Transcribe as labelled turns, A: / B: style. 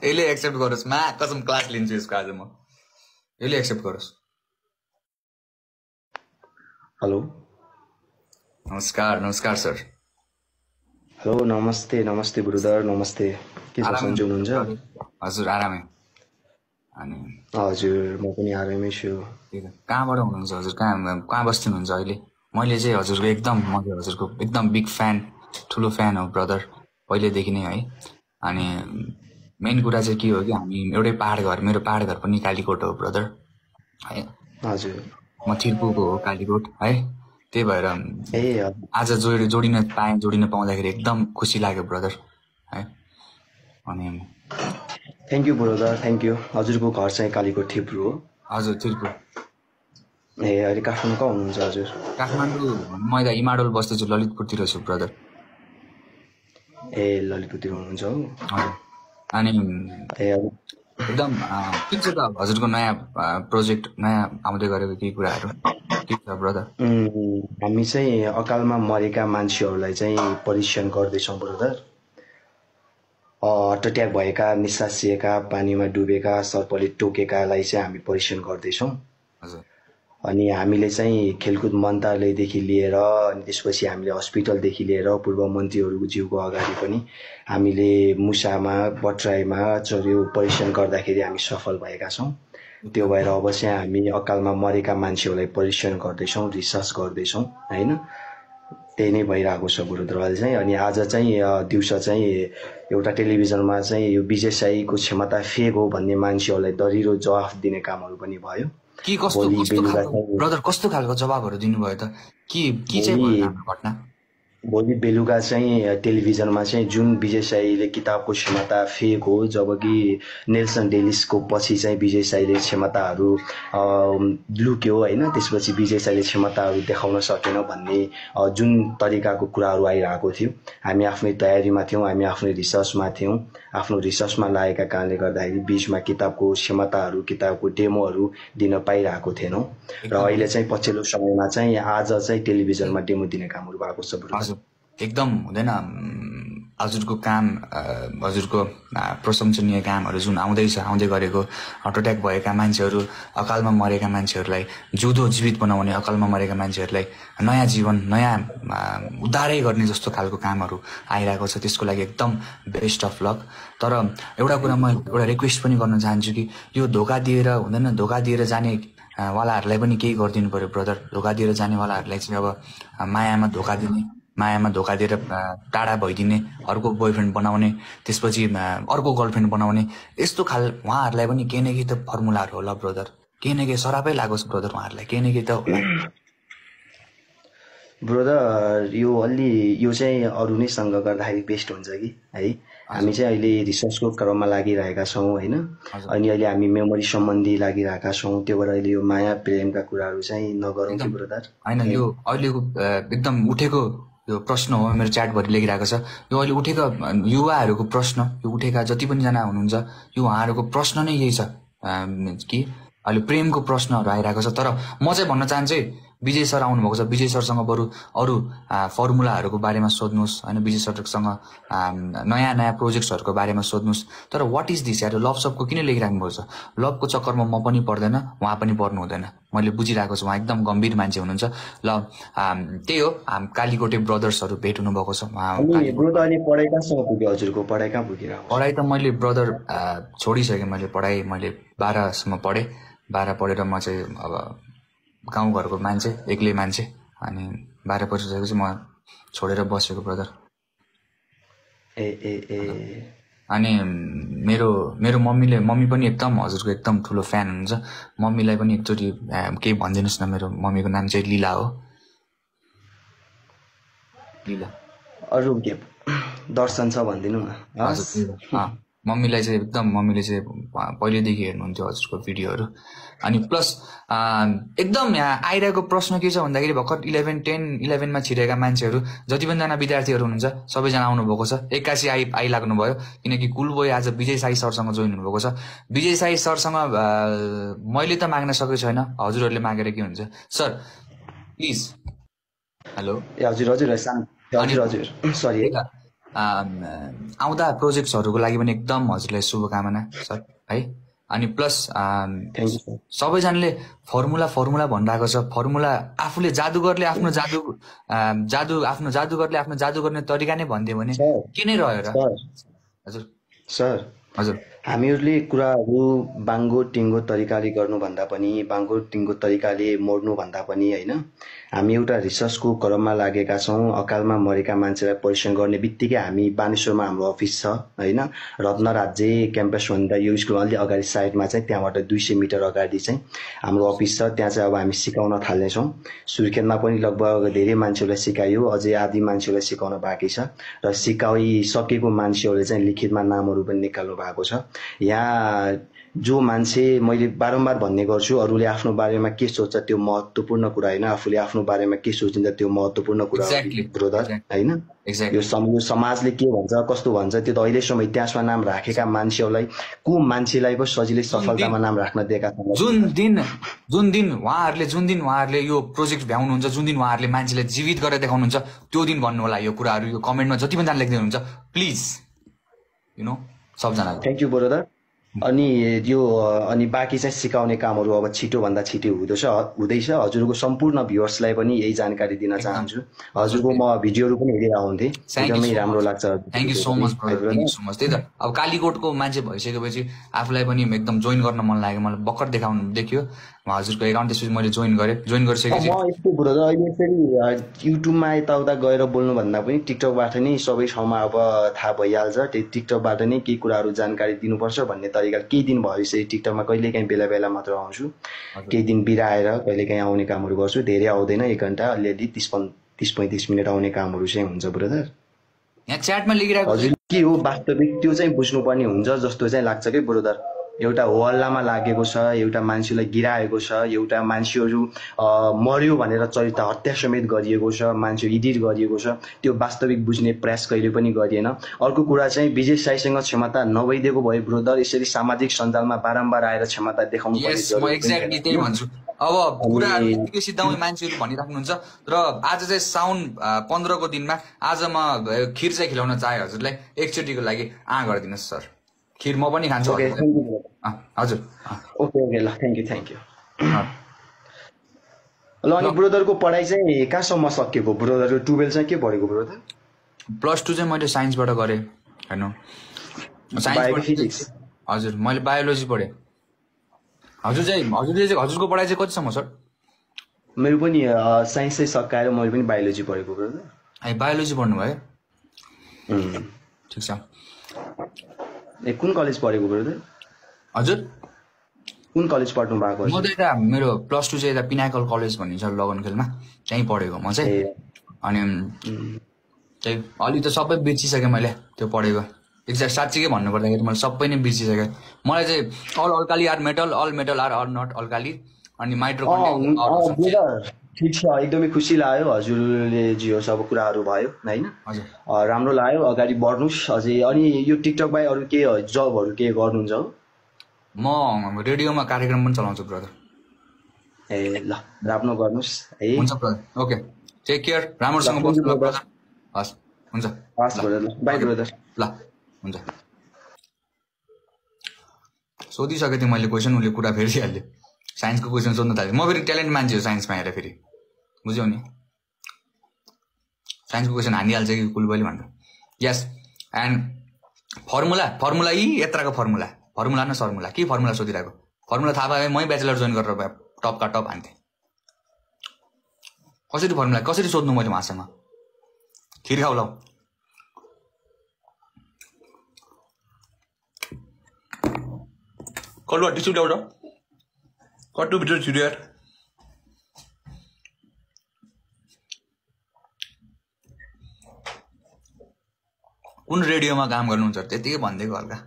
A: यसले एक्सेप्ट गरोस् मा कसम क्लास लिन्छु यसको आज म यसले एक्सेप्ट गरोस्
B: हेलो
A: नमस्कार सर
B: हेलो नमस्ते ब्रदर नमस्ते के छ सन्चो हुनुहुन्छ
A: हजुर आरामै अनि
B: हजुर म पनि आरामै छु
A: कहाँबाट हुनुहुन्छ हजुर कहाँ बस्नुहुन्छ अहिले मैले चाहिँ हजुरको एकदम बिग फ्यान ठुलो फ्यान हो ब्रदर पहिलेदेखि नै है अनि मेन कुरा चाहिँ के हो कि हामी एउटै मेरो पहाड घर पनि कालीकोट हो ब्रदर है
B: हजुर
A: म थिर्पुको हो कालीकोट है त्यही भएर आज जोडिन पाउँदाखेरि एकदम खुसी लाग्यो ब्रदर है अनि
B: thank you brother thank you हजुरको घर चाहिँ कालीकोट थिप्रु हो
A: हजुर थिर्पु
B: अहिले काठमाडौँ कहाँ हुनुहुन्छ हजुर
A: काठमाडौँ म यता इमाडोल बस्दैछु ललितपुरतिर छु ब्रदर
B: ललितपुरतिर हुनुहुन्छ हो
A: अनि एकदम के छ त हजुरको नयाँ प्रोजेक्ट नयाँ आउँदै गरेको केही कुराहरू के छ ब्रदर
B: हामी चाहिँ अकालमा मरेका मान्छेहरूलाई चाहिँ परीक्षण गर्दैछौँ ब्रदर हार्ट एट्याक भएका निसासिएका पानीमा डुबेका सर्पले टोकेकालाई चाहिँ हामी परीक्षण गर्दैछौँ अनि हामीले चाहिँ खेलकुद मन्त्रालयदेखि लिएर अनि त्यसपछि हामीले हस्पिटलदेखि लिएर पूर्व मन्त्रीहरूको जिउको अगाडि पनि हामीले मुसामा बट्राईमा चर्यो परीक्षण गर्दाखेरि हामी सफल भएका छौँ त्यो भएर अब चाहिँ हामी अकालमा मरेका मान्छेहरूलाई परीक्षण गर्दैछौँ रिसर्च गर्दैछौँ हैन त्यही नै भइरहेको छ गुरुद्वार चाहिँ अनि आज चाहिँ दिउँसो चाहिँ एउटा टेलिभिजनमा चाहिँ यो विजय साईको क्षमता फेक हो भन्ने मान्छेहरूलाई दरिलो जवाफ दिने कामहरू पनि भयो
A: के कस्तो खालको जवाबहरू दिनुभयो त के चाहिँ घटना
B: भोलि बेलुका चाहिँ टेलिभिजनमा चाहिँ जुन विजय साईले किताबको क्षमता फेक हो जबकि नेल्सन डेलिसको पछि चाहिँ विजय साईले क्षमताहरू लुक्यो होइन त्यसपछि विजय साईले क्षमताहरू देखाउन सकेन भन्ने जुन तरिकाको कुराहरू आइरहेको थियो हामी आफ्नै तयारीमा थियौँ हामी आफ्नो रिसर्चमा थियौँ आफ्नो रिसर्चमा लागेका कारणले गर्दाखेरि बीचमा किताबको क्षमताहरू किताबको डेमोहरू दिन पाइरहेको थिएनौँ र अहिले चाहिँ पछिल्लो समयमा चाहिँ आज चाहिँ टेलिभिजनमा डेमो दिने कामहरू भएको छ
A: एकदम हुँदैन हजुरको काम हजुरको प्रशंसनीय कामहरू जुन आउँदै गरेको हार्ट एट्याक भएका मान्छेहरू अकालमा मरेका मान्छेहरूलाई जिउँदो जीवित बनाउने अकालमा मरेका मान्छेहरूलाई नयाँ जीवन नयाँ उद्धारै गर्ने जस्तो खालको कामहरू आइरहेको छ त्यसको लागि एकदम बेस्ट अफ लक तर एउटा कुरा म एउटा रिक्वेस्ट पनि गर्न चाहन्छु कि यो धोका दिएर जाने वालाहरूलाई पनि केही गरिदिनु पर्यो ब्रदर धोका दिएर जानेवालाहरूलाई चाहिँ अब मायामा धोका दिएर टाढा भइदिने अर्को बोयफ्रेन्ड बनाउने त्यसपछि अर्को गर्लफ्रेन्ड बनाउने यस्तो खाल उहाँहरूलाई पनि केही न केही त फर्मुलाहरू होला ब्रदर केही न केही सरापै लागोस् ब्रदर उहाँहरूलाई केही न केही त होला
B: ब्रदर यो चाहिँ अरू नै सँग गर्दाखेरि बेस्ट हुन्छ कि है हामी चाहिँ अहिले रिसर्चको क्रममा लागिरहेका छौँ होइन अनि अहिले हामी मेमोरी सम्बन्धी लागिरहेका छौँ त्यो भएर अहिले यो माया प्रेमका कुराहरू चाहिँ नगरौँ कि ब्रदर
A: होइन यो अहिलेको एकदम उठेको यो प्रश्न हो मेरो च्याटभरि लेखिरहेको छ यो अहिले उठेका युवाहरूको प्रश्न यो उठेका जति पनि जना हुनुहुन्छ यो उहाँहरूको प्रश्न नै यही छ कि अहिले प्रेमको प्रश्नहरू आइरहेको छ तर म चाहिँ भन्न चाहन्छु विजय सर आउनुभएको छ विजय सरसँग बरु अरू फर्मुलाहरूको बारेमा सोध्नुहोस् होइन विजय सरसँग नयाँ प्रोजेक्ट्सहरूको बारेमा सोध्नुहोस् तर वाट इज दिस यार लभ सबको किन लेखिराख्नु भएको छ लभको चक्करमा म पनि पर्दैन उहाँ पनि पर्नु हुँदैन मैले बुझिरहेको छु उहाँ एकदम गम्भीर मान्छे हुनुहुन्छ ल त्यही हो कालीकोटे ब्रदर्सहरू भेट हुनुभएको छ पढाइ त मैले ब्रदर छोडिसकेँ मैले पढाइ मैले 12सम्म पढेँ 12 पढेर म चाहिँ अब गाउँघरको मान्छे एक्लै मान्छे अनि 12 पछि म छोडेर बसेको ब्रदर अनि मेरो मम्मी पनि एकदम हजुरको एकदम ठुलो फ्यान हुनुहुन्छ मम्मीलाई पनि एकचोटि केही भनिदिनुहोस् न मेरो मम्मीको नाम चाहिँ लीला हो लीला
B: अरू के दर्शन छ भनिदिनु न
A: मम्मीले चाहिँ पहिलेदेखि हेर्नुहुन्थ्यो हजुरको भिडियोहरू अनि प्लस एकदम यहाँ आइरहेको प्रश्न के छ भन्दाखेरि भर्खर 11-10-11मा छिरेका मान्छेहरू जति पनि जना विद्यार्थीहरू हुनुहुन्छ सबैजना आउनुभएको छ एक्कासी आइलाग्नु भयो किनकि कुलबोय आज विजय साई सरसँग जोइन हुनुभएको छ विजय साई सरसँग मैले त माग्न सकेको छैन हजुरहरूले मागेर के हुन्छ सर प्लिज हेलो
B: हजुर सरी
A: आउँदा प्रोजेक्ट्सहरूको लागि पनि एकदम हजुरलाई शुभकामना सर है। अनि प्लस सबैजनाले फर्मुला भनिरहेको छ। फर्मुला आफूले जादुगरले आफ्नो जादुगरले आफ्नो जादु गर्ने तरिका नै भनिदियो भने के नै रह्यो र? हजुर
B: सर
A: हजुर
B: हामीहरूले कुराहरू बाङ्गो टिङ्गो तरिकाले गर्नुभन्दा पनि बाङ्गो टिङ्गो तरिकाले मोड्नुभन्दा पनि होइन, हामी एउटा रिसर्चको क्रममा लागेका छौँ। अकालमा मरेका मान्छेलाई परीक्षण गर्ने बित्तिकै हामी बानेश्वरमा हाम्रो अफिस छ होइन, रत्न राज्य क्याम्पस भन्दा यो स्कुल अलि अगाडि साइडमा चाहिँ त्यहाँबाट 200 मिटर अगाडि चाहिँ हाम्रो अफिस छ। त्यहाँ चाहिँ अब हामी सिकाउन थाल्नेछौँ। सुर्खेतमा पनि लगभग धेरै मान्छेहरूलाई सिकायो, अझै आदि मान्छेहरूलाई सिकाउन बाँकी छ र सिकाइसकेको मान्छेहरूले चाहिँ लिखितमा नामहरू पनि निकाल्नु भएको छ। यहाँ जो मान्छे मैले बारम्बार भन्ने गर्छु, अरूले आफ्नो बारेमा के सोच्छ त्यो महत्त्वपूर्ण कुरा होइन, आफूले आफ्नो बारेमा के सोचिन्छ त्यो महत्त्वपूर्ण कुरा हो ब्रदर होइन। यो समाजले के भन्छ कस्तो भन्छ त्यो त अहिलेसम्म इतिहासमा नाम राखेका मान्छेहरूलाई को मान्छेलाई पो सजिलै सफलतामा नाम राख्न दिएका छन्।
A: जुन दिन उहाँहरूले यो प्रोजेक्ट भ्याउनुहुन्छ, जुन दिन उहाँहरूले मान्छेलाई जीवित गरेर देखाउनुहुन्छ, त्यो दिन भन्नु होला यो कुराहरू। यो कमेन्टमा जति पनि जना लेख्दै हुनुहुन्छ प्लिज सबजनाले
B: थ्याङ्क यू ब्रदर। अनि बाँकी चाहिँ सिकाउने कामहरू अब छिटोभन्दा छिटो हुँदैछ। हजुरको सम्पूर्ण भ्युअर्सलाई पनि यही जानकारी दिन चाहन्छु। हजुरको म भिडियोहरू पनि हेरेर आउँथेँ, एकदमै राम्रो लाग्छ।
A: थ्याङ्क यू सो मच त्यही त अब कालीकोटको मान्छे भइसकेपछि आफूलाई पनि एकदम जोइन गर्न मन लाग्यो। मलाई भर्खर देखियो हजुरको एकाउन्ट, त्यसपछि मैले जोइन गरिसकेपछि
B: म यस्तो ब्रदर अहिले फेरि युट्युबमा यताउता गएर बोल्नुभन्दा पनि टिकटकबाट नै सबै ठाउँमा अब थाहा भइहाल्छ। त्यही टिकटकबाट नै केही कुराहरू जानकारी दिनुपर्छ भन्ने तरिका केही दिन भइसक्यो। टिकटकमा कहिलेकाहीँ बेला मात्र आउँछु, केही दिन बिराएर कहिलेकाहीँ आउने कामहरू गर्छु। धेरै आउँदैन, 1 घन्टा अलिअलि 30-35 मिनट आउने कामहरू चाहिँ हुन्छ ब्रदर।
A: यहाँ च्याटमा लेखिरहेको
B: हजुर के हो वास्तविक त्यो चाहिँ बुझ्नुपर्ने हुन्छ जस्तो चाहिँ लाग्छ कि ब्रदर। एउटा हो हल्लामा लागेको छ, एउटा मान्छेलाई गिराएको छ, एउटा मान्छेहरू मर्यो भनेर चरित्र हत्या समेत गरिएको छ, मान्छे एडिट गरिएको छ, त्यो वास्तविक बुझ्ने प्रयास कहिले पनि गरिएन। अर्को कुरा चाहिँ विजय साईसँग क्षमता नभइदिएको भए ब्रदर यसरी सामाजिक सञ्जालमा बारम्बार आएर क्षमता देखाउनु पर्ने
A: जरुरत एक्ज्याक्टली त्यही भन्छु। अब कुराहरू यतिकै सिद्धाउने मान्छेहरू भनिराख्नुहुन्छ र आज चाहिँ साउन 15 को दिनमा आज म खिर चाहिँ खिलाउन चाहे हजुरलाई एकचोटिको लागि गरिदिनुहोस् सर। खिर म पनि खान्छु। हजुर
B: ओके ल थ्याङ्क यू। ल अनि ब्रदरको पढाइ चाहिँ कहाँसम्म सकिएको ब्रदरको? 12 चाहिँ के पढेको ब्रदर?
A: +2 चाहिँ मैले साइन्सबाट गरेँ हैन,
B: फिजिक्स।
A: हजुर मैले बायोलोजी पढेँ। हजुरको पढाइ चाहिँ कतिसम्म सर?
B: मेरो पनि साइन्स चाहिँ सकाएर मैले पनि बायोलोजी पढेको ब्रदर।
A: बायोलोजी पढ्नु भयो? ठिक छ।
B: कुन कलेज पढेको ब्रदर?
A: हजुर
B: कुन कलेज पढ्नु भएको?
A: म त यता मेरो +2 चाहिँ यता पिनाकल कलेज भन्ने छ लगनखेलमा, त्यहीँ पढेको म चाहिँ। अनि त्यही अलि त सबै बिर्सिसकेँ मैले त्यो पढेको। एक्ज्याक्ट साँच्चीकै भन्नुपर्दाखेरि मैले सबै नै बिर्सिसकेँ। मलाई चाहिँ all alkali are metal, all metal are not alkali, अनि माइट्रोकन्ड्रिया।
B: ठिक छ, एकदमै खुसी लाग्यो हजुरले जे सब कुराहरू भयो होइन, राम्रो लाग्यो। अगाडि बढ्नुहोस् अझै। अनि यो टिकटक बाहेक अरू के जबहरू के गर्नुहुन्छ हो?
A: म रेडियोमा कार्यक्रम पनि चलाउँछु ब्रदर।
B: ल राम्रो गर्नुहोस् है।
A: हुन्छ ब्रदर, ओके टेक केयर, राम्रोसँग बस्नु ल ब्रदर। हस् हुन्छ,
B: हस् ब्रदर, बाइ ब्रदर।
A: ल हुन्छ। सोधिसकेँ थिएँ मैले क्वेसन, उसले कुरा फेरिहाल्यो। साइन्सको क्वेसन सोध्न थाल्यो। म फेरि ट्यालेन्ट मान्छे हो साइन्समा हेरेर, फेरि बुझ्यौ नि, साइन्सको क्वेसन हानिहाल्छ कि कुलबली भनेर। यस एन्ड फर्मुला यत्राको फर्मुला न सर्मुला के फर्मुला सोधिरहेको? फर्मुला थाहा पाए मै ब्याचलर जोइन गरेर टपका टप हान्थेँ। कसरी फर्मुला कसरी सोध्नु मैले उहाँसँग? खिर खाऊ ल। कलुवा टिस्यु ल्याउ त, कट्टु भित्र छिटो यार। कुन रेडियोमा काम गर्नुहुन्छ त्यतिकै भनिदिएको हल्का।